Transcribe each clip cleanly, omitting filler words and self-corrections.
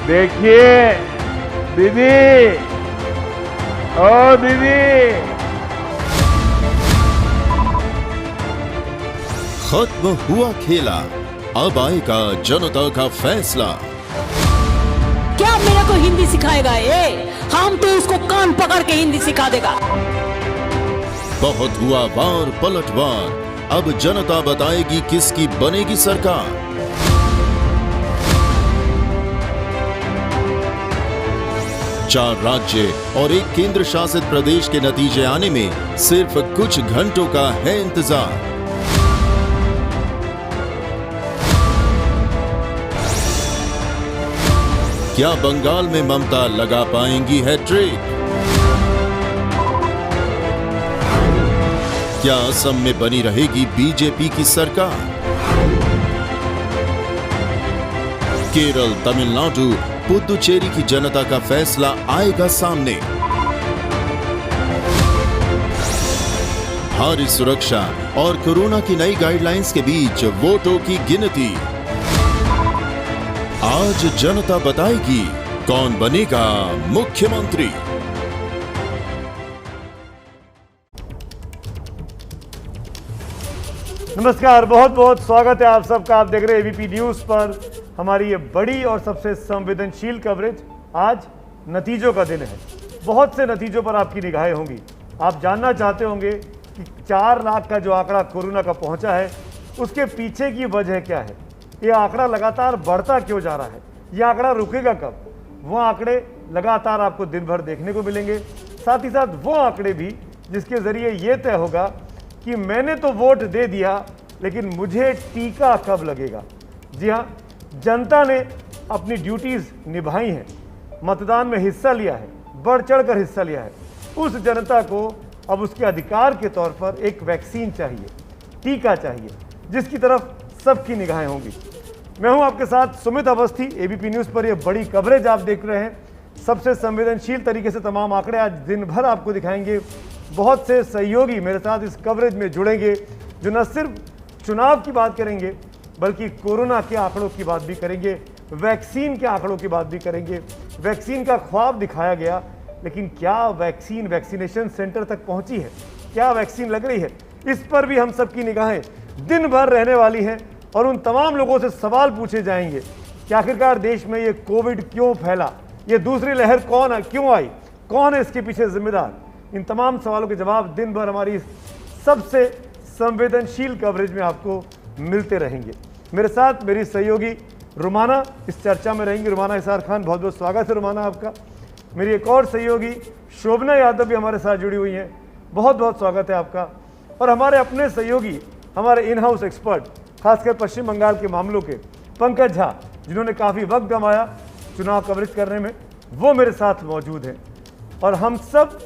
देखिए दीदी, ओ दीदी, खत्म हुआ खेला, अब आएगा जनता का फैसला। क्या मेरे को हिंदी सिखाएगा ये? हम तो उसको कान पकड़ के हिंदी सिखा देगा। बहुत हुआ वार पलटवार, अब जनता बताएगी किसकी बनेगी सरकार। चार राज्य और एक केंद्र शासित प्रदेश के नतीजे आने में सिर्फ कुछ घंटों का है इंतजार। क्या बंगाल में ममता लगा पाएंगी हैट्रिक? क्या असम में बनी रहेगी बीजेपी की सरकार? केरल, तमिलनाडु, पुदुचेरी की जनता का फैसला आएगा सामने। भारी सुरक्षा और कोरोना की नई गाइडलाइंस के बीच वोटों की गिनती। आज जनता बताएगी कौन बनेगा मुख्यमंत्री। नमस्कार, बहुत बहुत स्वागत है आप सबका। आप देख रहे हैं एबीपी न्यूज पर हमारी ये बड़ी और सबसे संवेदनशील कवरेज। आज नतीजों का दिन है। बहुत से नतीजों पर आपकी निगाहें होंगी। आप जानना चाहते होंगे कि 4 लाख का जो आंकड़ा कोरोना का पहुंचा है, उसके पीछे की वजह क्या है? ये आंकड़ा लगातार बढ़ता क्यों जा रहा है? ये आंकड़ा रुकेगा कब? वो आंकड़े लगातार आपको दिन भर देखने को मिलेंगे। साथ ही साथ वो आंकड़े भी जिसके जरिए ये तय होगा कि मैंने तो वोट दे दिया, लेकिन मुझे टीका कब लगेगा। जी हाँ, जनता ने अपनी ड्यूटीज निभाई हैं, मतदान में हिस्सा लिया है, बढ़ चढ़कर हिस्सा लिया है। उस जनता को अब उसके अधिकार के तौर पर एक वैक्सीन चाहिए, टीका चाहिए, जिसकी तरफ सबकी निगाहें होंगी। मैं हूं आपके साथ सुमित अवस्थी। एबीपी न्यूज़ पर यह बड़ी कवरेज आप देख रहे हैं। सबसे संवेदनशील तरीके से तमाम आंकड़े आज दिन भर आपको दिखाएंगे। बहुत से सहयोगी मेरे साथ इस कवरेज में जुड़ेंगे, जो न सिर्फ चुनाव की बात करेंगे, बल्कि कोरोना के आंकड़ों की बात भी करेंगे, वैक्सीन के आंकड़ों की बात भी करेंगे। वैक्सीन का ख्वाब दिखाया गया, लेकिन क्या वैक्सीन वैक्सीनेशन सेंटर तक पहुंची है? क्या वैक्सीन लग रही है? इस पर भी हम सबकी निगाहें दिन भर रहने वाली हैं और उन तमाम लोगों से सवाल पूछे जाएंगे कि आखिरकार देश में ये कोविड क्यों फैला, ये दूसरी लहर क्यों आई, कौन है इसके पीछे जिम्मेदार? इन तमाम सवालों के जवाब दिन भर हमारी सबसे संवेदनशील कवरेज में आपको मिलते रहेंगे। मेरे साथ मेरी सहयोगी रुमाना इस चर्चा में रहेंगी। रुमाना हिसार खान, बहुत बहुत स्वागत है रुमाना आपका। मेरी एक और सहयोगी शोभना यादव भी हमारे साथ जुड़ी हुई हैं, बहुत बहुत स्वागत है आपका। और हमारे अपने सहयोगी, हमारे इन हाउस एक्सपर्ट, खासकर पश्चिम बंगाल के मामलों के पंकज झा, जिन्होंने काफ़ी वक्त गंवाया चुनाव कवरेज करने में, वो मेरे साथ मौजूद हैं। और हम सब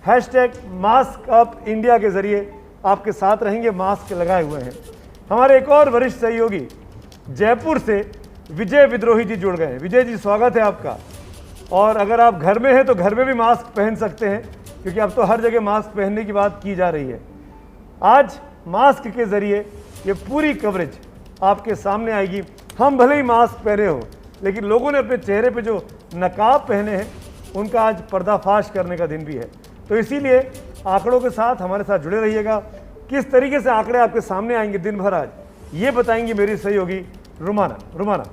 #मास्क अप इंडिया के जरिए आपके साथ रहेंगे, मास्क लगाए हुए हैं। हमारे एक और वरिष्ठ सहयोगी जयपुर से विजय विद्रोही जी जुड़ गए हैं। विजय जी, स्वागत है आपका। और अगर आप घर में हैं तो घर में भी मास्क पहन सकते हैं, क्योंकि अब तो हर जगह मास्क पहनने की बात की जा रही है। आज मास्क के जरिए ये पूरी कवरेज आपके सामने आएगी। हम भले ही मास्क पहने हो, लेकिन लोगों ने अपने चेहरे पे जो नकाब पहने हैं, उनका आज पर्दाफाश करने का दिन भी है। तो इसीलिए आंकड़ों के साथ हमारे साथ जुड़े रहिएगा। किस तरीके से आंकड़े आपके सामने आएंगे दिन भर आज, ये बताएंगी मेरी सहयोगी रुमाना।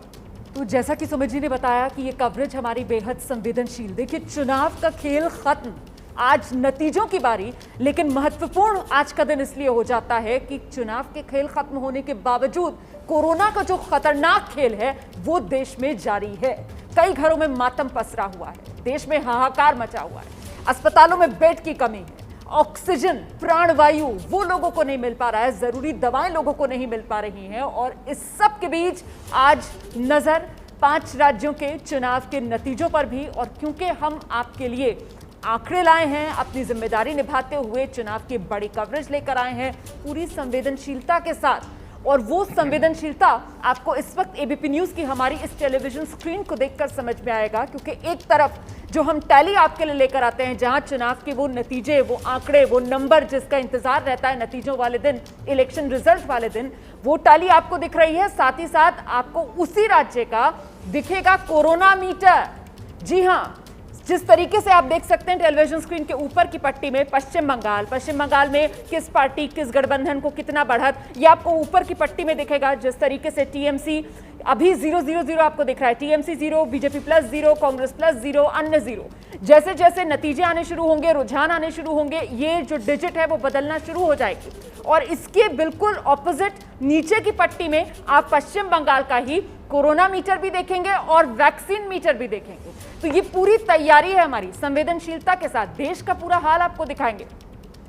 तो जैसा कि सुमित जी ने बताया कि ये कवरेज हमारी बेहद संवेदनशील। देखिए, चुनाव का खेल खत्म, आज नतीजों की बारी। लेकिन महत्वपूर्ण आज का दिन इसलिए हो जाता है कि चुनाव के खेल खत्म होने के बावजूद कोरोना का जो खतरनाक खेल है वो देश में जारी है। कई घरों में मातम पसरा हुआ है, देश में हाहाकार मचा हुआ है, अस्पतालों में बेड की कमी है, ऑक्सीजन, प्राणवायु वो लोगों को नहीं मिल पा रहा है, जरूरी दवाएं लोगों को नहीं मिल पा रही हैं। और इस सब के बीच आज नजर 5 राज्यों के चुनाव के नतीजों पर भी। और क्योंकि हम आपके लिए आंकड़े लाए हैं, अपनी जिम्मेदारी निभाते हुए चुनाव की बड़ी कवरेज लेकर आए हैं पूरी संवेदनशीलता के साथ, और वो संवेदनशीलता आपको इस वक्त एबीपी न्यूज की हमारी इस टेलीविजन स्क्रीन को देखकर समझ में आएगा, क्योंकि एक तरफ जो हम टैली आपके लिए लेकर आते हैं, जहां चुनाव के वो नतीजे, वो आंकड़े, वो नंबर जिसका इंतजार रहता है नतीजों वाले दिन, इलेक्शन रिजल्ट वाले दिन, वो टैली आपको दिख रही है। साथ ही साथ आपको उसी राज्य का दिखेगा कोरोना मीटर। जी हां, जिस तरीके से आप देख सकते हैं टेलीविजन स्क्रीन के ऊपर की पट्टी में पश्चिम बंगाल में किस पार्टी, किस गठबंधन को कितना बढ़त, ये आपको ऊपर की पट्टी में दिखेगा। जिस तरीके से टीएमसी अभी 0-0-0 आपको दिख रहा है, टीएमसी 0, बीजेपी +0, कांग्रेस +0, अन्य 0। जैसे जैसे नतीजे आने शुरू होंगे, रुझान आने शुरू होंगे, ये जो डिजिट है वो बदलना शुरू हो जाएगी। और इसके बिल्कुल ऑपोजिट नीचे की पट्टी में आप पश्चिम बंगाल का ही कोरोना मीटर भी देखेंगे और वैक्सीन मीटर भी देखेंगे। तो ये पूरी तैयारी है हमारी संवेदनशीलता के साथ, देश का पूरा हाल आपको दिखाएंगे।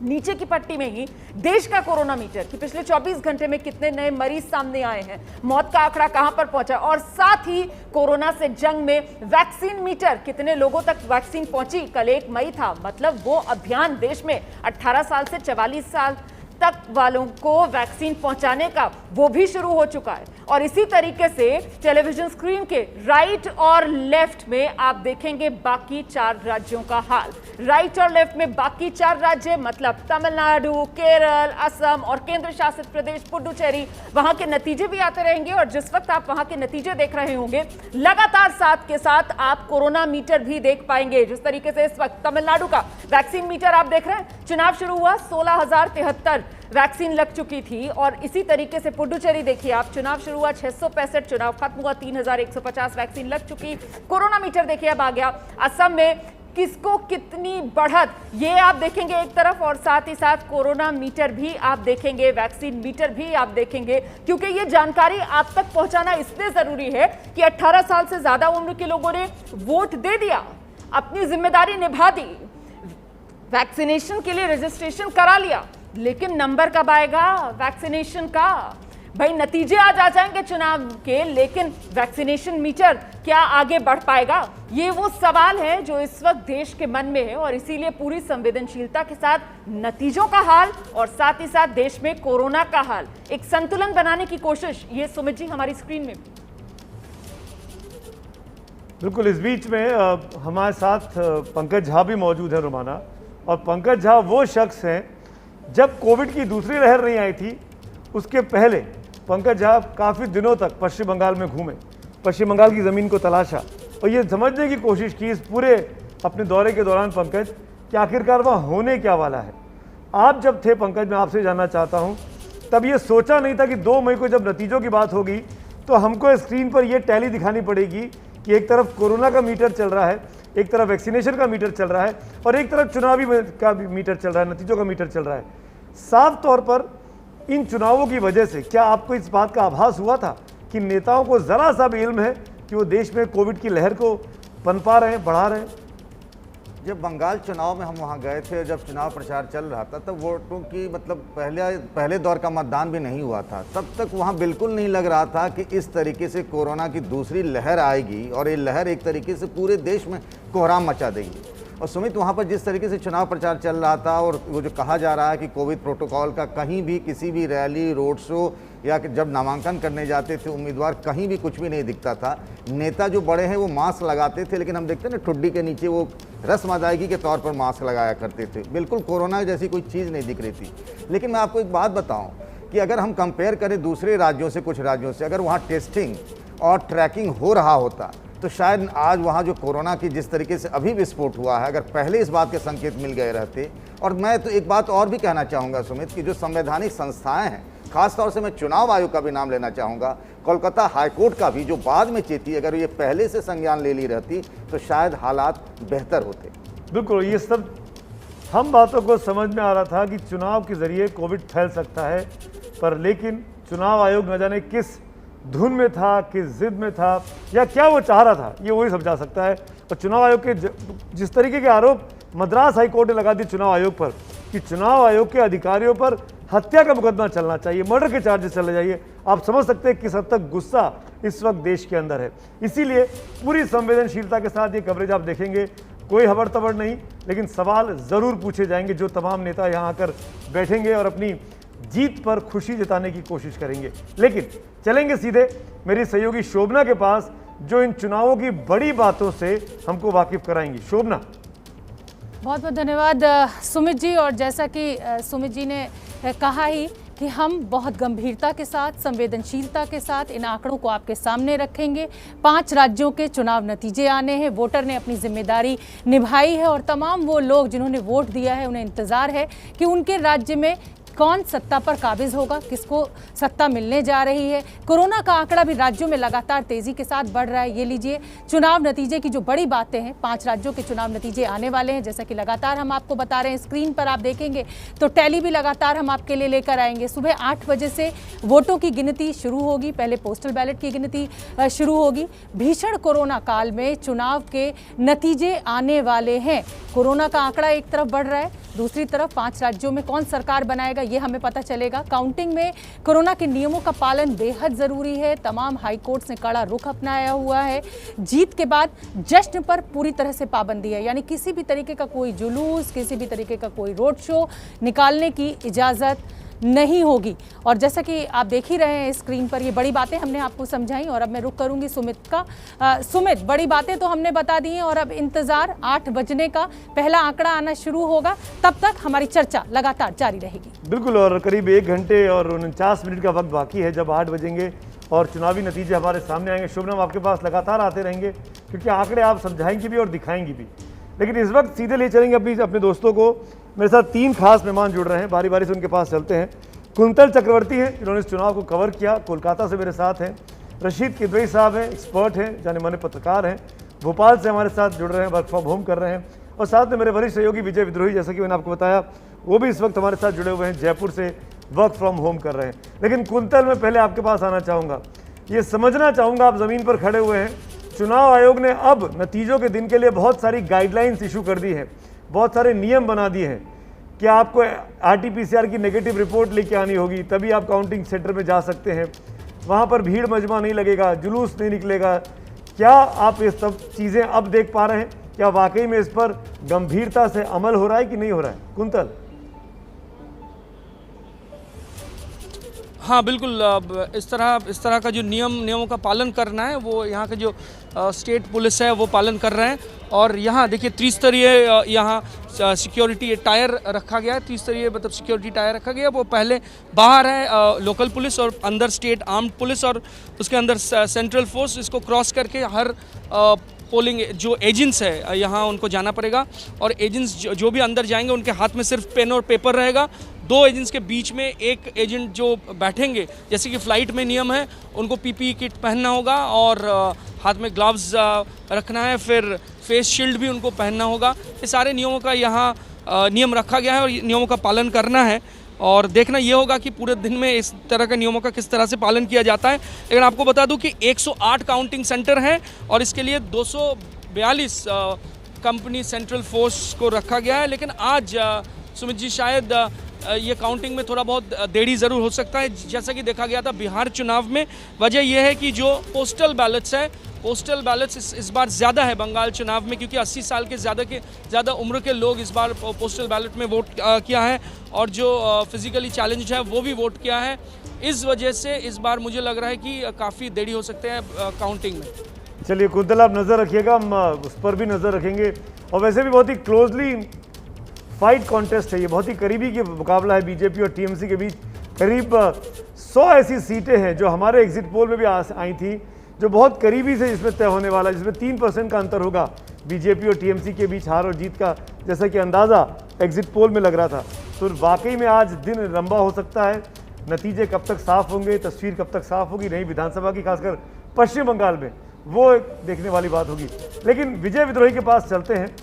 नीचे की पट्टी में ही देश का कोरोना मीटर कि पिछले 24 घंटे में कितने नए मरीज सामने आए हैं, मौत का आंकड़ा कहां पर पहुंचा, और साथ ही कोरोना से जंग में वैक्सीन मीटर, कितने लोगों तक वैक्सीन पहुंची। कल 1 मई था, मतलब वो अभियान देश में 18 साल से 44 साल तक वालों को वैक्सीन पहुंचाने का वो भी शुरू हो चुका है। और इसी तरीके से टेलीविजन स्क्रीन के राइट और लेफ्ट में आप देखेंगे बाकी 4 राज्यों का हाल। राइट और लेफ्ट में बाकी 4 राज्य मतलब तमिलनाडु, केरल, असम और केंद्र शासित प्रदेश पुडुचेरी, वहां के नतीजे भी आते रहेंगे। और जिस वक्त आप वहां के नतीजे देख रहे होंगे, लगातार साथ के साथ आप कोरोना मीटर भी देख पाएंगे। जिस तरीके से इस वक्त तमिलनाडु का वैक्सीन मीटर आप देख रहे हैं, चुनाव शुरू हुआ 16,073 वैक्सीन लग चुकी थी। और इसी तरीके से पुडुचेरी देखिए आप, चुनाव शुरू हुआ 665, चुनाव खत्म हुआ 3,150 वैक्सीन लग चुकी। कोरोना मीटर देखिए अब आ गया। असम में किसको कितनी बढ़त, ये आप देखेंगे एक तरफ, और साथ ही साथ कोरोना मीटर भी आप देखेंगे, वैक्सीन मीटर भी आप देखेंगे, क्योंकि ये जानकारी आप तक पहुंचाना इसलिए जरूरी है कि 18 साल से ज्यादा उम्र के लोगों ने वोट दे दिया, अपनी जिम्मेदारी निभा दी, वैक्सीनेशन के लिए रजिस्ट्रेशन करा लिया, लेकिन नंबर कब आएगा वैक्सीनेशन का? भाई नतीजे आज आ जाएंगे चुनाव के, लेकिन वैक्सीनेशन मीटर क्या आगे बढ़ पाएगा? ये वो सवाल है जो इस वक्त देश के मन में है। और इसीलिए पूरी संवेदनशीलता के साथ नतीजों का हाल और साथ ही साथ देश में कोरोना का हाल, एक संतुलन बनाने की कोशिश, ये सुमित जी हमारी स्क्रीन में। बिल्कुल, इस बीच में हमारे साथ पंकज झा भी मौजूद है रोमाना। और पंकज झा वो शख्स हैं, जब कोविड की दूसरी लहर नहीं आई थी उसके पहले पंकज झा काफ़ी दिनों तक पश्चिम बंगाल में घूमे, पश्चिम बंगाल की ज़मीन को तलाशा और ये समझने की कोशिश की इस पूरे अपने दौरे के दौरान पंकज कि आखिरकार वहाँ होने क्या वाला है। आप जब थे पंकज, मैं आपसे जानना चाहता हूँ, तब ये सोचा नहीं था कि 2 मई को जब नतीजों की बात होगी तो हमको स्क्रीन पर ये टैली दिखानी पड़ेगी कि एक तरफ कोरोना का मीटर चल रहा है, एक तरफ वैक्सीनेशन का मीटर चल रहा है और एक तरफ चुनावी का भी मीटर चल रहा है, नतीजों का मीटर चल रहा है। साफ तौर पर इन चुनावों की वजह से क्या आपको इस बात का आभास हुआ था कि नेताओं को ज़रा सा भी इल्म है कि वो देश में कोविड की लहर को पनपा रहे हैं, बढ़ा रहे हैं? जब बंगाल चुनाव में हम वहाँ गए थे, जब चुनाव प्रचार चल रहा था, तब वोटों की मतलब पहले दौर का मतदान भी नहीं हुआ था, तब तक वहाँ बिल्कुल नहीं लग रहा था कि इस तरीके से कोरोना की दूसरी लहर आएगी और ये लहर एक तरीके से पूरे देश में कोहराम मचा देगी। और सुमित, वहाँ पर जिस तरीके से चुनाव प्रचार चल रहा था और वो जो कहा जा रहा है कि कोविड प्रोटोकॉल का कहीं भी किसी भी रैली, रोड शो या कि जब नामांकन करने जाते थे उम्मीदवार, कहीं भी कुछ भी नहीं दिखता था। नेता जो बड़े हैं वो मास्क लगाते थे, लेकिन हम देखते हैं ना ठुड्डी के नीचे वो रस्म अदायगी के तौर पर मास्क लगाया करते थे। बिल्कुल कोरोना जैसी कोई चीज़ नहीं दिख रही थी। लेकिन मैं आपको एक बात बताऊँ कि अगर हम कंपेयर करें दूसरे राज्यों से, कुछ राज्यों से, अगर वहाँ टेस्टिंग और ट्रैकिंग हो रहा होता तो शायद आज वहाँ जो कोरोना की जिस तरीके से अभी विस्फोट हुआ है, अगर पहले इस बात के संकेत मिल गए रहते। और मैं तो एक बात और भी कहना चाहूँगा सुमित, कि जो संवैधानिक संस्थाएं हैं, खासतौर से मैं चुनाव आयोग का भी नाम लेना चाहूँगा, कोलकाता हाईकोर्ट का भी, जो बाद में चेती, अगर ये पहले से संज्ञान ले ली रहती तो शायद हालात बेहतर होते। बिल्कुल, ये सब हम बातों को समझ में आ रहा था कि चुनाव के जरिए कोविड फैल सकता है, पर लेकिन चुनाव आयोग न जाने किस धुन में था, किस जिद में था या क्या वो चाह रहा था, ये वही समझा सकता है। और चुनाव आयोग के जिस तरीके के आरोप मद्रास हाईकोर्ट ने लगा दिए चुनाव आयोग पर कि चुनाव आयोग के अधिकारियों पर हत्या का मुकदमा चलना चाहिए, मर्डर के चार्जेस चले जाइए, आप समझ सकते हैं किस हद तक गुस्सा इस वक्त देश के अंदर है। इसीलिए पूरी संवेदनशीलता के साथ ये कवरेज आप देखेंगे, कोई हबड़ तबड़ नहीं, लेकिन सवाल ज़रूर पूछे जाएंगे जो तमाम नेता यहाँ आकर बैठेंगे और अपनी जीत पर खुशी जताने की कोशिश करेंगे। लेकिन चलेंगे सीधे मेरी सहयोगी शोभना के पास, जो इन चुनावों की बड़ी बातों से हमको वाकिफ कराएंगी। शोभना। बहुत बहुत धन्यवाद सुमित जी। और जैसा कि सुमित जी ने कहा ही कि हम बहुत गंभीरता के साथ, संवेदनशीलता के साथ इन आंकड़ों को आपके सामने रखेंगे। 5 राज्यों के चुनाव नतीजे आने हैं, वोटर ने अपनी जिम्मेदारी निभाई है और तमाम वो लोग जिन्होंने वोट दिया है उन्हें इंतज़ार है कि उनके राज्य में कौन सत्ता पर काबिज होगा, किसको सत्ता मिलने जा रही है। कोरोना का आंकड़ा भी राज्यों में लगातार तेजी के साथ बढ़ रहा है। ये लीजिए चुनाव नतीजे की जो बड़ी बातें हैं, 5 राज्यों के चुनाव नतीजे आने वाले हैं, जैसा कि लगातार हम आपको बता रहे हैं। स्क्रीन पर आप देखेंगे तो टैली भी लगातार हम आपके लिए लेकर आएंगे। सुबह 8 बजे से वोटों की गिनती शुरू होगी, पहले पोस्टल बैलेट की गिनती शुरू होगी। भीषण कोरोना काल में चुनाव के नतीजे आने वाले हैं। कोरोना का आंकड़ा एक तरफ बढ़ रहा है, दूसरी तरफ 5 राज्यों में कौन सरकार बनाएगा ये हमें पता चलेगा। काउंटिंग में कोरोना के नियमों का पालन बेहद जरूरी है। तमाम हाई कोर्ट्स ने कड़ा रुख अपनाया हुआ है। जीत के बाद जश्न पर पूरी तरह से पाबंदी है, यानी किसी भी तरीके का कोई जुलूस, किसी भी तरीके का कोई रोड शो निकालने की इजाज़त नहीं होगी। और जैसा कि आप देख ही रहे हैं स्क्रीन पर, ये बड़ी बातें हमने आपको समझाई। और अब मैं रुक करूंगी सुमित का। सुमित, बड़ी बातें तो हमने बता दी हैं और अब इंतजार 8 बजने का, पहला आंकड़ा आना शुरू होगा, तब तक हमारी चर्चा लगातार जारी रहेगी। बिल्कुल, और करीब 1 घंटे और 49 मिनट का वक्त बाकी है जब 8 बजेंगे और चुनावी नतीजे हमारे सामने आएंगे। शोभना, आपके पास लगातार आते रहेंगे क्योंकि आंकड़े आप समझाएंगे भी और दिखाएंगे भी। लेकिन इस वक्त सीधे ले चलेंगे अपने दोस्तों को। मेरे साथ 3 खास मेहमान जुड़ रहे हैं, बारी बारी से उनके पास चलते हैं। कुंतल चक्रवर्ती हैं, जिन्होंने इस चुनाव को कवर किया, कोलकाता से मेरे साथ हैं। रशीद किदवई साहब हैं, एक्सपर्ट हैं, जाने माने पत्रकार हैं, भोपाल से हमारे साथ जुड़ रहे हैं, वर्क फ्रॉम होम कर रहे हैं। और साथ में मेरे वरिष्ठ सहयोगी विजय विद्रोही, जैसा कि मैंने आपको बताया, वो भी इस वक्त हमारे साथ जुड़े हुए हैं, जयपुर से वर्क फ्रॉम होम कर रहे हैं। लेकिन कुंतल, मैं पहले आपके पास आना चाहूँगा, ये समझना चाहूँगा, आप ज़मीन पर खड़े हुए हैं। चुनाव आयोग ने अब नतीजों के दिन के लिए बहुत सारी गाइडलाइंस इशू कर दी है, बहुत सारे नियम बना दिए हैं कि आपको RT-PCR की नेगेटिव रिपोर्ट लेके आनी होगी, तभी आप काउंटिंग सेंटर में जा सकते हैं। वहाँ पर भीड़ मजमा नहीं लगेगा, जुलूस नहीं निकलेगा। क्या आप ये सब चीज़ें अब देख पा रहे हैं? क्या वाकई में इस पर गंभीरता से अमल हो रहा है कि नहीं हो रहा है? कुंतल। हाँ बिल्कुल, इस तरह का जो नियमों का पालन करना है वो यहाँ के जो स्टेट पुलिस है वो पालन कर रहे हैं। और यहाँ देखिए त्रिस्तरीय यहाँ सिक्योरिटी टायर रखा गया है, त्रिस्तरीय मतलब सिक्योरिटी टायर रखा गया है। वो पहले बाहर है लोकल पुलिस और अंदर स्टेट आर्म्ड पुलिस और उसके अंदर सेंट्रल फोर्स। इसको क्रॉस करके हर पोलिंग जो एजेंट्स है यहाँ उनको जाना पड़ेगा। और एजेंट्स जो भी अंदर जाएंगे उनके हाथ में सिर्फ पेन और पेपर रहेगा। 2 एजेंट्स के बीच में एक एजेंट जो बैठेंगे, जैसे कि फ़्लाइट में नियम है, उनको PPE किट पहनना होगा और हाथ में ग्लव्स रखना है, फिर फेस शील्ड भी उनको पहनना होगा। ये सारे नियमों का यहाँ नियम रखा गया है और नियमों का पालन करना है। और देखना ये होगा कि पूरे दिन में इस तरह के नियमों का किस तरह से पालन किया जाता है। लेकिन आपको बता दूं कि 108 काउंटिंग सेंटर हैं और इसके लिए 242 कंपनी सेंट्रल फोर्स को रखा गया है। लेकिन आज सुमित जी शायद ये काउंटिंग में थोड़ा बहुत देरी ज़रूर हो सकता है, जैसा कि देखा गया था बिहार चुनाव में। वजह यह है कि जो पोस्टल बैलेट्स है, पोस्टल बैलेट्स इस बार ज़्यादा है बंगाल चुनाव में, क्योंकि 80 साल के ज़्यादा उम्र के लोग इस बार पोस्टल बैलेट में वोट किया है और जो फिजिकली चैलेंज है वो भी वोट किया है। इस वजह से इस बार मुझे लग रहा है कि काफ़ी देरी हो सकते हैं काउंटिंग में। चलिए कुंतल, आप नज़र रखिएगा, हम उस पर भी नज़र रखेंगे। और वैसे भी बहुत ही क्लोजली फाइट कॉन्टेस्ट है ये, बहुत ही करीबी के मुकाबला है बीजेपी और TMC के बीच। करीब 100 ऐसी सीटें हैं जो हमारे एग्जिट पोल में भी आई थी, जो बहुत करीबी से इसमें तय होने वाला है, जिसमें 3% का अंतर होगा बीजेपी और TMC के बीच हार और जीत का, जैसा कि अंदाज़ा एग्जिट पोल में लग रहा था। तो वाकई में आज दिन लंबा हो सकता है। नतीजे कब तक साफ होंगे, तस्वीर कब तक साफ होगी नई विधानसभा की, खासकर पश्चिम बंगाल में, वो देखने वाली बात होगी। लेकिन विजय विद्रोही के पास चलते हैं।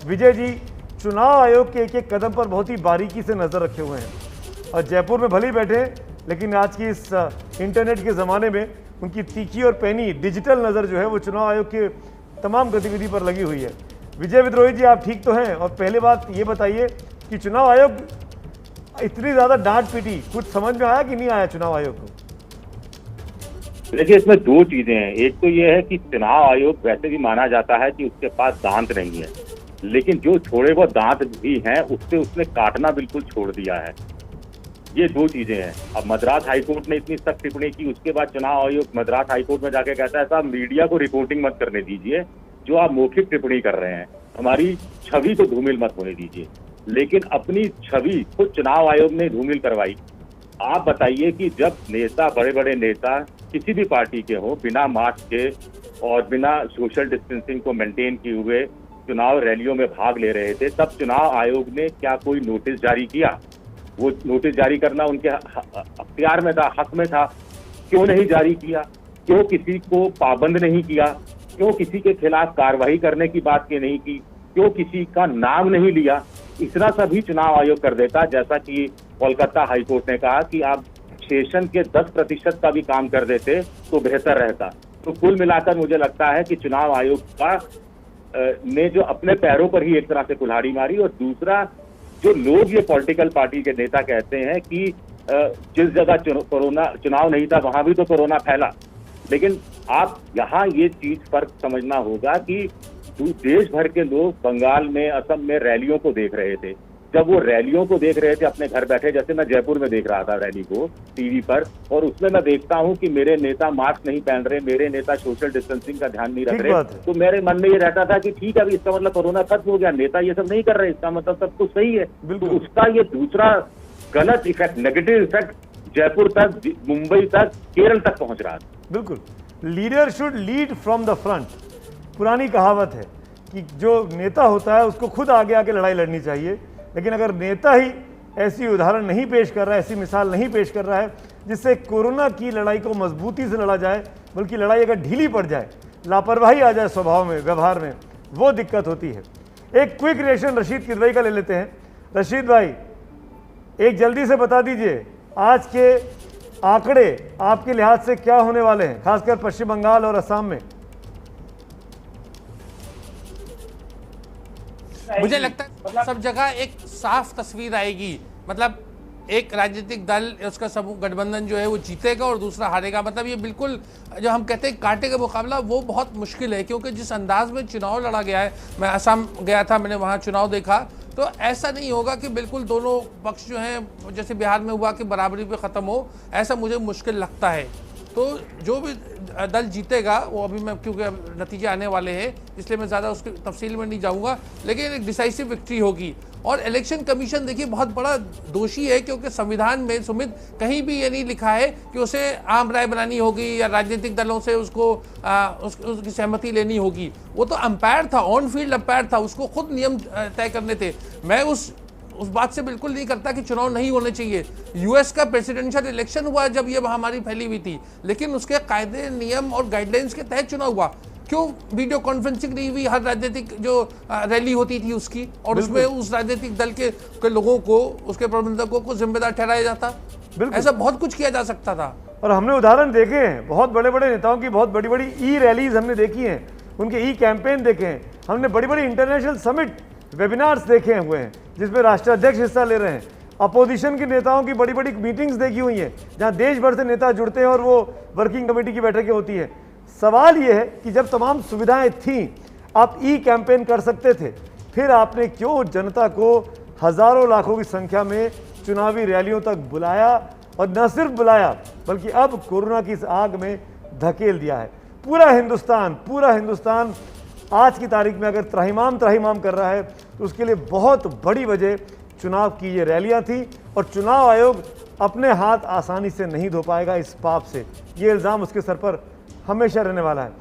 विजय जी, चुनाव आयोग के एक एक कदम पर बहुत ही बारीकी से नज़र रखे हुए हैं और जयपुर में भले ही बैठे, लेकिन आज की इस इंटरनेट के ज़माने में उनकी तीखी और पैनी डिजिटल नज़र जो है वो चुनाव आयोग के तमाम गतिविधि पर लगी हुई है। विजय विद्रोही जी, आप ठीक तो हैं? और पहले बात ये बताइए कि चुनाव आयोग इतनी ज़्यादा डांट पीटी, कुछ समझ में आया कि नहीं आया चुनाव आयोग को? देखिए, इसमें 2 चीजें हैं। एक तो ये है कि चुनाव आयोग वैसे भी माना जाता है कि उसके पास दांत नहीं है, लेकिन जो छोड़े वो दांत भी हैं उससे उसने काटना बिल्कुल छोड़ दिया है। ये दो चीजें हैं। अब मद्रास हाईकोर्ट ने इतनी सख्त टिप्पणी की, उसके बाद चुनाव आयोग मद्रास हाईकोर्ट में जाके कहता है साहब मीडिया को रिपोर्टिंग मत करने दीजिए, जो आप मौखिक टिप्पणी कर रहे हैं, हमारी छवि को धूमिल मत होने दीजिए। लेकिन अपनी छवि खुद चुनाव आयोग ने धूमिल करवाई। आप बताइए कि जब नेता, बड़े बड़े नेता किसी भी पार्टी के हो, बिना मास्क के और बिना सोशल डिस्टेंसिंग को मेंटेन किए हुए चुनाव रैलियों में भाग ले रहे थे, तब चुनाव आयोग ने क्या कोई नोटिस जारी किया? वो नोटिस जारी करना उनके अख्तियार में था, हक में था। क्यों नहीं जारी किया? क्यों किसी को पाबंद नहीं किया? क्यों किसी के खिलाफ कार्रवाई करने की बात की नहीं की? क्यों किसी का नाम नहीं लिया? इतना सभी चुनाव आयोग कर देता, जैसा कि कोलकाता हाईकोर्ट ने कहा कि आप सेशन के 10% का भी काम कर देते तो बेहतर रहता। तो कुल मिलाकर मुझे लगता है कि चुनाव आयोग का ने जो अपने पैरों पर ही एक तरह से कुल्हाड़ी मारी, और दूसरा जो लोग ये पॉलिटिकल पार्टी के नेता कहते हैं कि जिस जगह कोरोना चुनाव नहीं था वहां भी तो कोरोना फैला, लेकिन आप यहाँ ये चीज फर्क समझना होगा कि देश भर के लोग बंगाल में, असम में रैलियों को देख रहे थे। जब वो रैलियों को देख रहे थे अपने घर बैठे, जैसे मैं जयपुर में देख रहा था रैली को टीवी पर, और उसमें मैं देखता हूं कि मेरे नेता मास्क नहीं पहन रहे, मेरे नेता सोशल डिस्टेंसिंग का ध्यान नहीं रख रहे, तो मेरे मन में ये रहता था कि ठीक है अभी इसका मतलब कोरोना खत्म हो गया, नेता ये सब नहीं कर रहे, इसका मतलब सब कुछ सही है। तो उसका ये दूसरा गलत इफेक्ट, नेगेटिव इफेक्ट जयपुर तक, मुंबई तक, केरल तक पहुंच रहा था। बिल्कुल, leader should lead from the front. पुरानी कहावत है कि जो नेता होता है उसको खुद आगे आके लड़ाई लड़नी चाहिए, लेकिन अगर नेता ही ऐसी उदाहरण नहीं पेश कर रहा है, ऐसी मिसाल नहीं पेश कर रहा है जिससे कोरोना की लड़ाई को मजबूती से लड़ा जाए, बल्कि लड़ाई अगर ढीली पड़ जाए, लापरवाही आ जाए स्वभाव में, व्यवहार में, वो दिक्कत होती है। एक क्विक रिएक्शन रशीद किदवई का ले लेते हैं। रशीद भाई, एक जल्दी से बता दीजिए आज के आंकड़े आपके लिहाज से क्या होने वाले हैं, खासकर पश्चिम बंगाल और असम में? मुझे लगता है सब जगह एक साफ तस्वीर आएगी। मतलब एक राजनीतिक दल, उसका समूह गठबंधन जो है वो जीतेगा और दूसरा हारेगा। मतलब ये बिल्कुल जो हम कहते हैं कांटे का मुकाबला, वो बहुत मुश्किल है, क्योंकि जिस अंदाज में चुनाव लड़ा गया है, मैं असम गया था, मैंने वहाँ चुनाव देखा, तो ऐसा नहीं होगा कि बिल्कुल दोनों पक्ष जो हैं जैसे बिहार में हुआ कि बराबरी पे ख़त्म हो, ऐसा मुझे मुश्किल लगता है। तो जो भी दल जीतेगा वो, अभी मैं क्योंकि नतीजे आने वाले हैं इसलिए मैं ज़्यादा उसकी तफसील में नहीं जाऊंगा, लेकिन एक डिसाइसिव विक्ट्री होगी। और इलेक्शन कमीशन देखिए बहुत बड़ा दोषी है, क्योंकि संविधान में सुमित कहीं भी ये नहीं लिखा है कि उसे आम राय बनानी होगी या राजनीतिक दलों से उसको उसकी सहमति लेनी होगी। वो तो अंपायर था, ऑन फील्ड अंपायर था, उसको खुद नियम तय करने थे। मैं उस बात से बिल्कुल नहीं करता कि चुनाव नहीं होने चाहिए। यूएस का प्रेसिडेंशियल इलेक्शन हुआ जब ये महामारी फैली हुई थी, लेकिन उसके कायदे, नियम और गाइडलाइंस के तहत चुनाव हुआ। क्यों वीडियो कॉन्फ्रेंसिंग नहीं हुई हर राजनीतिक जो रैली होती थी उसकी, और उसमें उस राजनीतिक दल के लोगों को, उसके प्रबंधकों को जिम्मेदार ठहराया जाता? ऐसा बहुत कुछ किया जा सकता था। और हमने उदाहरण देखे हैं, बहुत बड़े बड़े नेताओं की बहुत बड़ी बड़ी ई रैलीज हमने देखी हैं, उनके ई कैंपेन देखे हैं, हमने बड़ी बड़ी इंटरनेशनल समिट वेबिनार्स देखे हुए हैं जिसमें राष्ट्राध्यक्ष हिस्सा ले रहे हैं, अपोजिशन के नेताओं की बड़ी बड़ी मीटिंग्स देखी हुई हैं जहां देश भर से नेता जुड़ते हैं और वो वर्किंग कमेटी की बैठकें होती है। सवाल ये है कि जब तमाम सुविधाएं थीं, आप ई कैंपेन कर सकते थे, फिर आपने क्यों जनता को हजारों लाखों की संख्या में चुनावी रैलियों तक बुलाया, और न सिर्फ बुलाया बल्कि अब कोरोना की इस आग में धकेल दिया है। पूरा हिंदुस्तान आज की तारीख में अगर त्राहिमाम कर रहा है तो उसके लिए बहुत बड़ी वजह चुनाव की ये रैलियां थी, और चुनाव आयोग अपने हाथ आसानी से नहीं धो पाएगा इस पाप से। ये इल्ज़ाम उसके सर पर हमेशा रहने वाला है।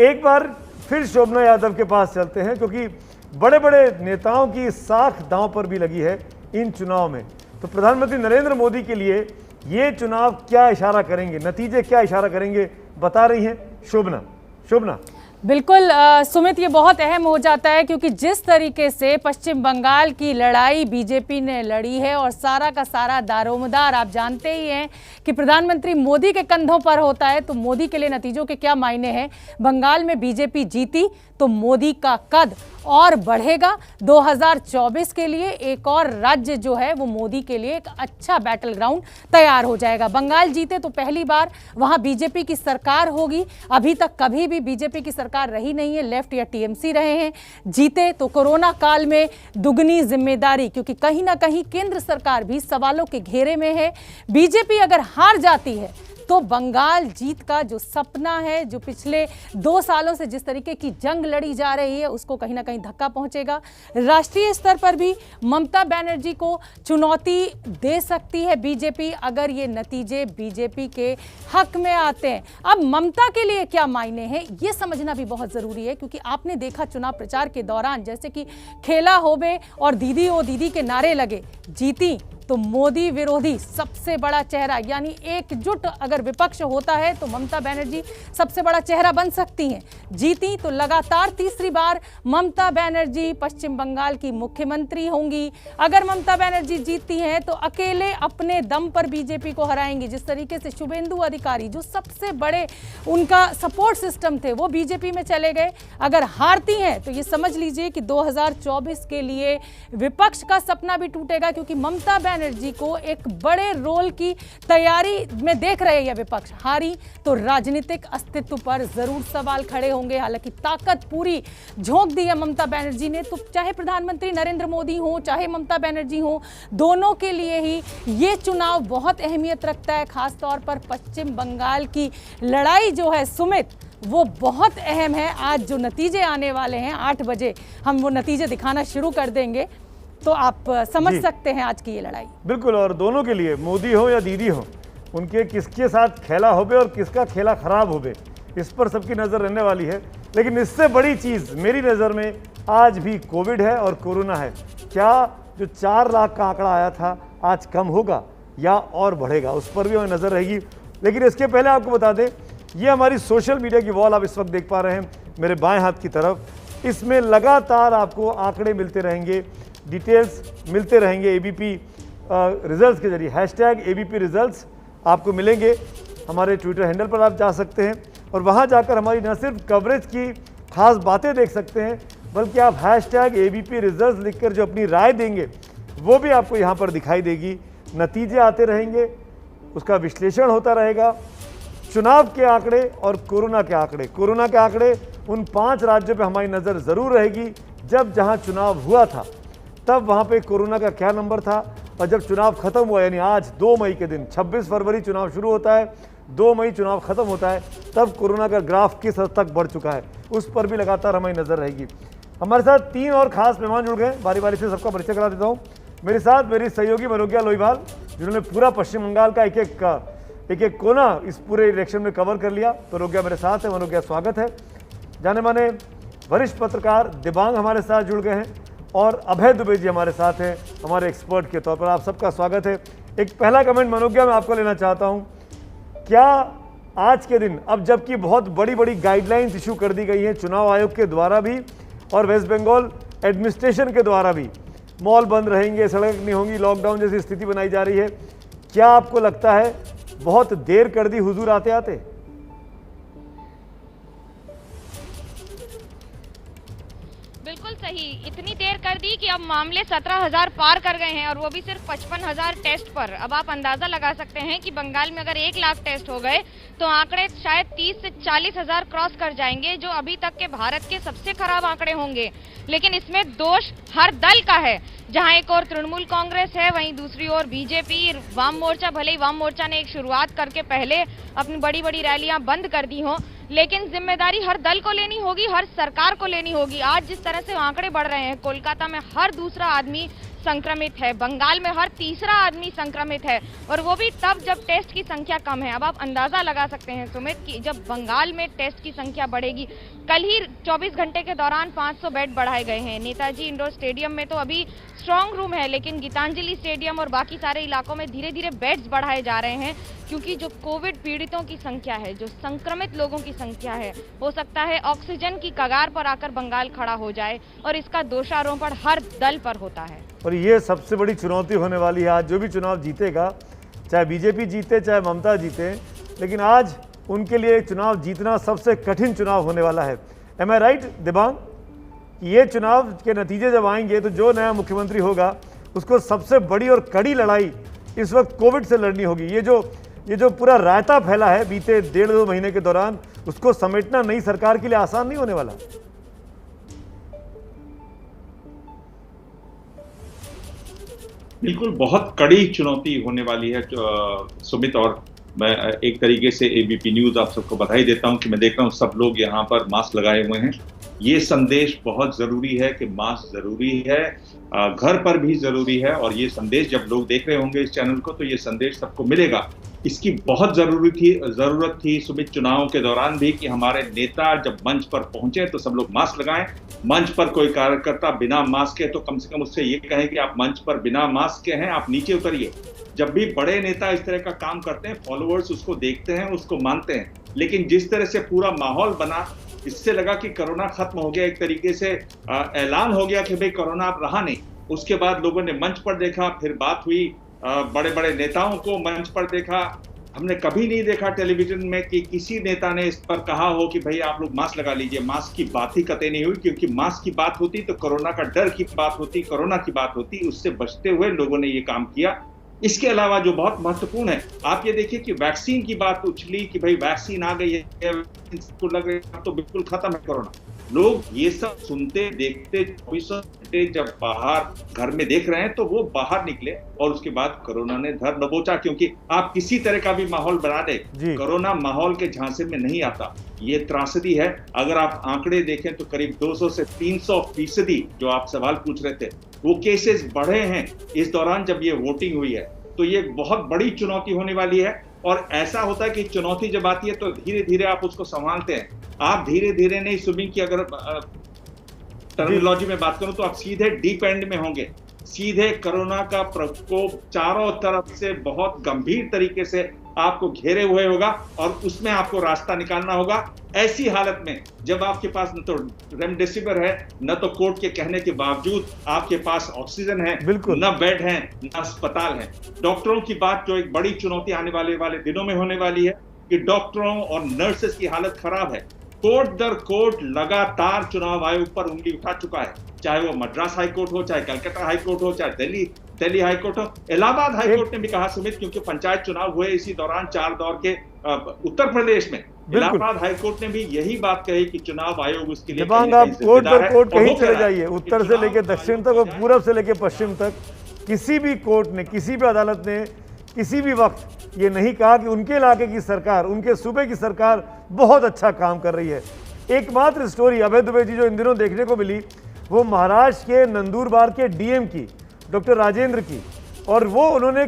एक बार फिर शोभना यादव के पास चलते हैं, क्योंकि बड़े बड़े नेताओं की साख दांव पर भी लगी है इन चुनाव में। तो प्रधानमंत्री नरेंद्र मोदी के लिए ये चुनाव क्या इशारा करेंगे, नतीजे क्या इशारा करेंगे, बता रही हैं शोभना। बिल्कुल सुमित, ये बहुत अहम हो जाता है, क्योंकि जिस तरीके से पश्चिम बंगाल की लड़ाई बीजेपी ने लड़ी है और सारा का सारा दारोमदार आप जानते ही हैं कि प्रधानमंत्री मोदी के कंधों पर होता है, तो मोदी के लिए नतीजों के क्या मायने हैं। बंगाल में बीजेपी जीती तो मोदी का कद और बढ़ेगा। 2024 के लिए एक और राज्य जो है वो मोदी के लिए एक अच्छा बैटल ग्राउंड तैयार हो जाएगा। बंगाल जीते तो पहली बार वहां बीजेपी की सरकार होगी। अभी तक कभी भी बीजेपी की सरकार रही नहीं है, लेफ्ट या टीएमसी रहे हैं। जीते तो कोरोना काल में दुगनी जिम्मेदारी, क्योंकि कहीं ना कहीं केंद्र सरकार भी सवालों के घेरे में है। बीजेपी अगर हार जाती है तो बंगाल जीत का जो सपना है, जो पिछले 2 सालों से जिस तरीके की जंग लड़ी जा रही है, उसको कहीं ना कहीं धक्का पहुंचेगा। राष्ट्रीय स्तर पर भी ममता बनर्जी को चुनौती दे सकती है बीजेपी, अगर ये नतीजे बीजेपी के हक में आते हैं। अब ममता के लिए क्या मायने हैं ये समझना भी बहुत ज़रूरी है, क्योंकि आपने देखा चुनाव प्रचार के दौरान जैसे कि खेला होवे और दीदी ओ दीदी के नारे लगे। जीती तो मोदी विरोधी सबसे बड़ा चेहरा, यानी एकजुट अगर विपक्ष होता है तो ममता बनर्जी सबसे बड़ा चेहरा बन सकती हैं। जीती तो लगातार तीसरी बार ममता बनर्जी पश्चिम बंगाल की मुख्यमंत्री होंगी। अगर ममता बनर्जी जीतती हैं तो अकेले अपने दम पर बीजेपी को हराएंगी। जिस तरीके से शुभेंदु अधिकारी जो सबसे बड़े उनका सपोर्ट सिस्टम थे वो बीजेपी में चले गए। अगर हारती हैं तो ये समझ लीजिए कि 2024 के लिए विपक्ष का सपना भी टूटेगा, क्योंकि ममता बनर्जी को एक बड़े रोल की तैयारी में देख रहे हैं विपक्ष। हारी तो राजनीतिक अस्तित्व पर जरूर सवाल खड़े होंगे। हालांकि ताकत पूरी झोंक दी है ममता बनर्जी ने, तो चाहे प्रधानमंत्री नरेंद्र मोदी हो चाहे ममता बनर्जी हो, दोनों के लिए ही ये चुनाव बहुत अहमियत रखता है। खासतौर पर पश्चिम बंगाल की लड़ाई जो है सुमित, वो बहुत अहम है। आज जो नतीजे आने वाले हैं 8 बजे हम वो नतीजे दिखाना शुरू कर देंगे, तो आप समझ सकते हैं आज की ये लड़ाई। बिल्कुल, और दोनों के लिए मोदी हो या दीदी हो, उनके किसके साथ खेला होबे और किसका खेला खराब होबे, इस पर सबकी नज़र रहने वाली है। लेकिन इससे बड़ी चीज़ मेरी नज़र में आज भी कोविड है और कोरोना है। क्या जो 4 लाख का आंकड़ा आया था आज कम होगा या और बढ़ेगा, उस पर भी हमें नज़र रहेगी। लेकिन इसके पहले आपको बता दें, ये हमारी सोशल मीडिया की वॉल आप इस वक्त देख पा रहे हैं मेरे बाएं हाथ की तरफ। इसमें लगातार आपको आंकड़े मिलते रहेंगे, डिटेल्स मिलते रहेंगे एबीपी रिजल्ट्स के जरिए। #ABP रिजल्ट्स आपको मिलेंगे। हमारे ट्विटर हैंडल पर आप जा सकते हैं और वहाँ जाकर हमारी न सिर्फ कवरेज की खास बातें देख सकते हैं, बल्कि आप #ABP रिजल्ट्स लिखकर जो अपनी राय देंगे वो भी आपको यहाँ पर दिखाई देगी। नतीजे आते रहेंगे, उसका विश्लेषण होता रहेगा। चुनाव के आंकड़े और कोरोना के आंकड़े, कोरोना के आंकड़े उन 5 राज्यों पर हमारी नज़र ज़रूर रहेगी। जब जहाँ चुनाव हुआ था तब वहाँ पे कोरोना का क्या नंबर था, और जब चुनाव खत्म हुआ, यानी आज 2 मई के दिन, 26 फरवरी चुनाव शुरू होता है, 2 मई चुनाव खत्म होता है, तब कोरोना का ग्राफ किस हद तक बढ़ चुका है, उस पर भी लगातार हमारी नज़र रहेगी। हमारे साथ 3 और खास मेहमान जुड़ गए, बारी बारी से सबका परिचय करा देता हूँ। मेरे साथ मेरी सहयोगी मनोज्ञा लोईवाल, जिन्होंने पूरा पश्चिम बंगाल का एक एक कोना इस पूरे इलेक्शन में कवर कर लिया। मनोज्ञा मेरे साथ है। मनोज्ञा, स्वागत है। जाने माने वरिष्ठ पत्रकार दिबांग हमारे साथ जुड़ गए हैं और अभय दुबे जी हमारे साथ हैं, हमारे एक्सपर्ट के तौर पर। आप सबका स्वागत है। एक पहला कमेंट मनोज्ञा मैं आपको लेना चाहता हूं, क्या आज के दिन, अब जबकि बहुत बड़ी बड़ी गाइडलाइंस इशू कर दी गई हैं चुनाव आयोग के द्वारा भी और वेस्ट बंगाल एडमिनिस्ट्रेशन के द्वारा भी, मॉल बंद रहेंगे, सड़क नहीं होंगी, लॉकडाउन जैसी स्थिति बनाई जा रही है, क्या आपको लगता है बहुत देर कर दी हुजूर आते आते? बिल्कुल सही, इतनी देर कर दी कि अब मामले 17,000 पार कर गए हैं और वो भी सिर्फ 55,000 टेस्ट पर। अब आप अंदाजा लगा सकते हैं कि बंगाल में अगर 1 लाख टेस्ट हो गए तो आंकड़े शायद 30 से 40,000 क्रॉस कर जाएंगे, जो अभी तक के भारत के सबसे खराब आंकड़े होंगे। लेकिन इसमें दोष हर दल का है। जहां एक और तृणमूल कांग्रेस है, वहीं दूसरी ओर बीजेपी, वाम मोर्चा। भले ही वाम मोर्चा ने एक शुरुआत करके पहले अपनी बड़ी बड़ी रैलियां बंद कर दी हो, लेकिन जिम्मेदारी हर दल को लेनी होगी, हर सरकार को लेनी होगी। आज जिस तरह से आंकड़े बढ़ रहे हैं, कोलकाता में हर दूसरा आदमी संक्रमित है, बंगाल में हर तीसरा आदमी संक्रमित है, और वो भी तब जब टेस्ट की संख्या कम है। अब आप अंदाजा लगा सकते हैं सुमित कि जब बंगाल में टेस्ट की संख्या बढ़ेगी, कल ही 24 घंटे के दौरान 500 बेड बढ़ाए गए हैं। नेताजी इंडोर स्टेडियम में तो अभी स्ट्रांग रूम है, लेकिन गीतांजलि स्टेडियम और बाकी सारे इलाकों में धीरे धीरे बेड्स बढ़ाए जा रहे हैं, क्योंकि जो कोविड पीड़ितों की संख्या है, जो संक्रमित लोगों की संख्या है, हो सकता है ऑक्सीजन की कगार पर आकर बंगाल खड़ा हो जाए, और इसका दोषारोपण हर दल पर होता है। और ये सबसे बड़ी चुनौती होने वाली है। आज जो भी चुनाव जीतेगा, चाहे बीजेपी जीते चाहे ममता जीते, लेकिन आज उनके लिए चुनाव जीतना सबसे कठिन चुनाव होने वाला है। एम आई राइट दिबांग? कि ये चुनाव के नतीजे जब आएंगे तो जो नया मुख्यमंत्री होगा उसको सबसे बड़ी और कड़ी लड़ाई इस वक्त कोविड से लड़नी होगी। ये जो पूरा रायता फैला है बीते 1.5-2 महीने के दौरान, उसको समेटना नई सरकार के लिए आसान नहीं होने वाला। बिल्कुल, बहुत कड़ी चुनौती होने वाली है सुमित। और मैं एक तरीके से एबीपी न्यूज आप सबको बधाई देता हूं कि मैं देख रहा हूं सब लोग यहां पर मास्क लगाए हुए हैं। ये संदेश बहुत जरूरी है कि मास्क जरूरी है, घर पर भी जरूरी है। और ये संदेश जब लोग देख रहे होंगे इस चैनल को तो ये संदेश सबको मिलेगा। इसकी बहुत जरूरत थी सुमित, चुनावों के दौरान भी, कि हमारे नेता जब मंच पर पहुंचे तो सब लोग मास्क लगाएं। मंच पर कोई कार्यकर्ता बिना मास्क के तो कम से कम उससे ये कहें कि आप मंच पर बिना मास्क के हैं, आप नीचे उतरिए। जब भी बड़े नेता इस तरह का काम करते हैं, फॉलोअर्स उसको देखते हैं, उसको मानते हैं। लेकिन जिस तरह से पूरा माहौल बना, इससे लगा कि कोरोना खत्म हो गया, एक तरीके से ऐलान हो गया कि भाई कोरोना अब रहा नहीं। उसके बाद लोगों ने मंच पर देखा, फिर बात हुई, बड़े बड़े नेताओं को मंच पर देखा। हमने कभी नहीं देखा टेलीविजन में कि किसी नेता ने इस पर कहा हो कि भाई आप लोग मास्क लगा लीजिए। मास्क की बात ही कतई नहीं हुई, क्योंकि मास्क की बात होती तो कोरोना का डर की बात होती, कोरोना की बात होती। उससे बचते हुए लोगों ने ये काम किया। इसके अलावा जो बहुत महत्वपूर्ण है, आप ये देखिए कि वैक्सीन की बात उछली कि भाई वैक्सीन आ गई है, तो लग रहा है तो बिल्कुल खत्म है कोरोना। लोग ये सब सुनते देखते 24 घंटे जब बाहर घर में देख रहे हैं तो वो बाहर निकले और उसके बाद कोरोना ने धर दबोचा। क्योंकि आप किसी तरह का भी माहौल बना दे, कोरोना माहौल के झांसे में नहीं आता। ये त्रासदी है। अगर आप आंकड़े देखें तो करीब 200 से 300% जो आप सवाल पूछ रहे थे, वो केसेस बढ़े हैं इस दौरान जब ये वोटिंग हुई है। तो ये बहुत बड़ी चुनौती होने वाली है। और ऐसा होता है कि चुनौती जब आती है तो धीरे धीरे आप उसको संभालते हैं। आप धीरे धीरे नहीं, स्विमिंग की अगर टर्मिनोलॉजी में बात करूं तो आप सीधे डीप एंड में होंगे। सीधे कोरोना का प्रकोप चारों तरफ से बहुत गंभीर तरीके से आपको घेरे हुए होगा और उसमें आपको रास्ता निकालना होगा। ऐसी हालत में जब आपके पास न तो रेमडेसिविर है, न तो कोर्ट के कहने के बावजूद आपके पास ऑक्सीजन है, न बेड है, न अस्पताल है। डॉक्टरों की बात जो एक बड़ी चुनौती आने वाले दिनों में होने वाली है कि डॉक्टरों और नर्सेस की हालत खराब है। कोर्ट दर कोर्ट लगातार चुनाव आयोग पर उंगली उठा चुका है, चाहे वो मद्रास हाईकोर्ट हो, चाहे कलकत्ता हाईकोर्ट हो, चाहे दिल्ली हाईकोर्ट हो। इलाहाबाद हाईकोर्ट ने भी कहा सुमित, क्योंकि पंचायत चुनाव हुए इसी दौरान 4 दौर के उत्तर प्रदेश में, इलाहाबाद हाईकोर्ट ने भी यही बात कही कि चुनाव आयोग उसके लिए आप कोर्ट दर कोर्ट कहीं चले जाइए, उत्तर से लेकर दक्षिण तक और पूरब से लेकर पश्चिम तक, किसी भी कोर्ट ने, किसी भी अदालत ने किसी भी वक्त ये नहीं कहा कि उनके इलाके की सरकार, उनके सूबे की सरकार बहुत अच्छा काम कर रही है। एकमात्र स्टोरी अभय दुबे जी जो इन दिनों देखने को मिली वो महाराष्ट्र के नंदुरबार के डीएम की, डॉक्टर राजेंद्र की। और वो उन्होंने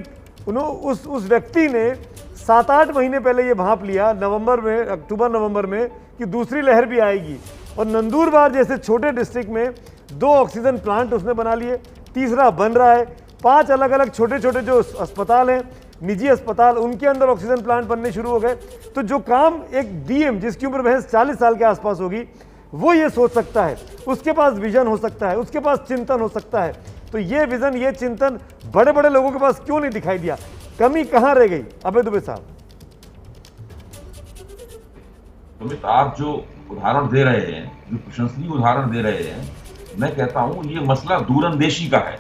उस व्यक्ति ने 7-8 महीने पहले ये भांप लिया अक्टूबर नवंबर में कि दूसरी लहर भी आएगी। और नंदुरबार जैसे छोटे डिस्ट्रिक्ट में 2 ऑक्सीजन प्लांट उसने बना लिए, तीसरा बन रहा है। 5 अलग अलग छोटे छोटे जो अस्पताल हैं, निजी अस्पताल, उनके अंदर ऑक्सीजन प्लांट बनने शुरू हो गए। तो जो काम एक डीएम जिसकी उम्र महज 40 साल के आसपास होगी वो ये सोच सकता है, उसके पास विजन हो सकता है, उसके पास चिंतन हो सकता है, तो ये विजन, ये चिंतन बड़े बड़े लोगों के पास क्यों नहीं दिखाई दिया? कमी कहां रह गई अभय दुबे साहब? सुमित, आप जो उदाहरण दे रहे हैं, जो प्रशंसनीय उदाहरण दे रहे हैं, मैं कहता हूं ये मसला दूरंदेशी का है।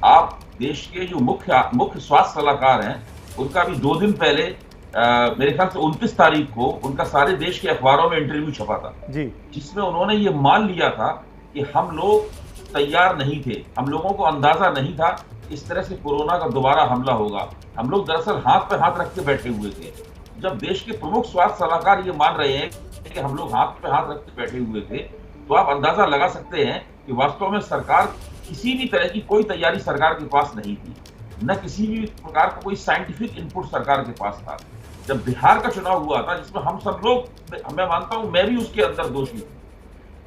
आप देश के जो मुख्य स्वास्थ्य सलाहकार हैं उनका भी 2 दिन पहले मेरे ख्याल से 29 तारीख को उनका सारे देश के अखबारों में इंटरव्यू छपा था जी, जिसमें उन्होंने ये मान लिया था कि हम लोग तैयार नहीं थे, हम लोगों को अंदाजा नहीं था इस तरह से कोरोना का दोबारा हमला होगा। हम लोग दरअसल हाथ पे हाथ रख के बैठे हुए थे। जब देश के प्रमुख स्वास्थ्य सलाहकार ये मान रहे हैं कि हम लोग हाथ पे हाथ रख के बैठे हुए थे, तो आप अंदाजा लगा सकते हैं कि वास्तव में सरकार किसी भी तरह की कोई तैयारी सरकार के पास नहीं थी, न किसी भी प्रकार का कोई साइंटिफिक इनपुट सरकार के पास था। जब बिहार का चुनाव हुआ था, जिसमें हम सब लोग, मैं मानता हूं मैं भी उसके अंदर दोषी हूं,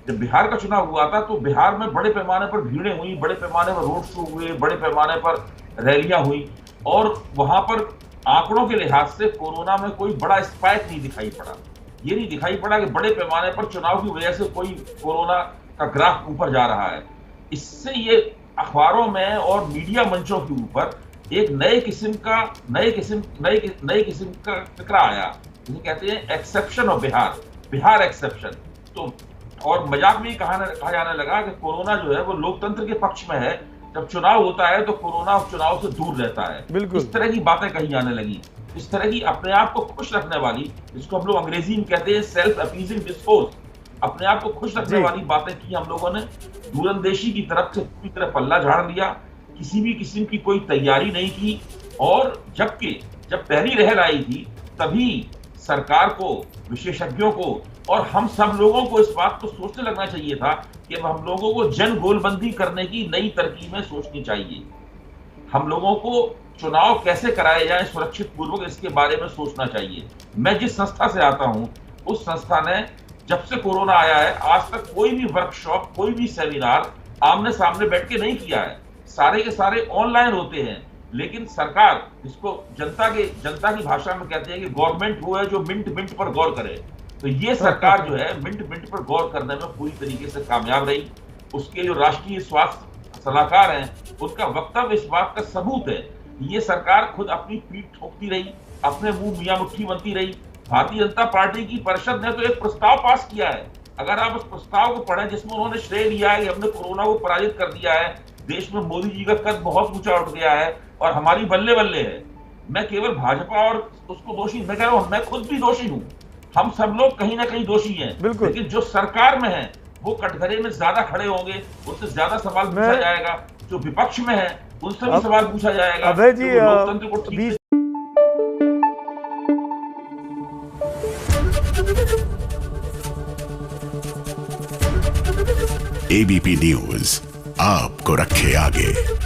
जब बिहार का चुनाव हुआ था तो बिहार में बड़े पैमाने पर भीड़ें हुई, बड़े पैमाने पर रोड शो हुए, बड़े पैमाने पर रैलियां हुई और वहां पर आंकड़ों के लिहाज से कोरोना में कोई बड़ा स्पाइक नहीं दिखाई पड़ा। ये नहीं दिखाई पड़ा कि बड़े पैमाने पर चुनाव की वजह से कोई कोरोना का ग्राफ ऊपर जा रहा है। इससे ये अखबारों में और मीडिया मंचों के ऊपर एक नए किस्म का फिक्रा आया, जिसे कहते हैं एक्सेप्शन ऑफ बिहार एक्सेप्शन। तो और मजाक में ही कहा जाने लगा कि कोरोना जो है वो लोकतंत्र के पक्ष में है, जब चुनाव होता है तो कोरोना चुनाव से दूर रहता है। बिल्कुल। इस तरह की बातें कही जाने लगी, इस तरह की अपने आप को खुश रखने वाली, जिसको हम लोग अंग्रेजी में कहते हैं सेल्फ अपीजिंग डिस्कोर्स, अपने आप को खुश रखने वाली बातें की हम लोगों ने। दूरंदेशी की तरफ से पूरी तरह पल्ला झाड़ लिया, किसी भी किस्म की कोई तैयारी नहीं की। और जबकि जब पहली लहर आई थी तभी सरकार को, विशेषज्ञों को और हम सब लोगों को इस बात को सोचने लगना चाहिए था कि अब हम लोगों को जन गोलबंदी करने की नई तरकीबें सोचनी चाहिए। हम लोगों को चुनाव कैसे कराए जाए सुरक्षित पूर्वक, इसके बारे में सोचना चाहिए। मैं जिस संस्था से आता हूं, उस संस्था ने जब से कोरोना आया है आज तक कोई भी वर्कशॉप, कोई भी सेमिनार आमने सामने बैठ के नहीं किया है। सारे के सारे ऑनलाइन होते हैं। लेकिन सरकार, इसको जनता की भाषा में कहते हैं कि गवर्नमेंट वो है जो मिनट मिनट पर गौर करे। तो ये सरकार जो है मिनट मिनट पर गौर करने में पूरी तरीके से कामयाब रही। उसके जो राष्ट्रीय स्वास्थ्य सलाहकार हैं, उनका वक्तव्य इस बात का सबूत है। ये सरकार खुद अपनी पीठ ठोकती रही, अपने मुंह मियां मुट्ठी बनती रही। भारतीय जनता पार्टी की परिषद ने तो एक प्रस्ताव पास किया है। अगर आप उस प्रस्ताव को पढ़ें, जिसमें उन्होंने श्रेय लिया है कि हमने कोरोना को पराजित कर दिया है, देश में मोदी जी का कद बहुत ऊंचा उठ गया है और हमारी बल्ले बल्ले है। मैं केवल भाजपा और उसको दोषी, मैं कह रहा हूं मैं खुद भी दोषी हूं। हम सब लोग कहीं ना कहीं दोषी हैं। लेकिन जो सरकार में है वो कटघरे में ज्यादा खड़े होंगे, उससे ज्यादा सवाल पूछा जाएगा। जो विपक्ष में है उनसे भी सवाल पूछा जाएगा। अभय जी, लोकतंत्र को ठीक एबीपी न्यूज आपको रखे आगे।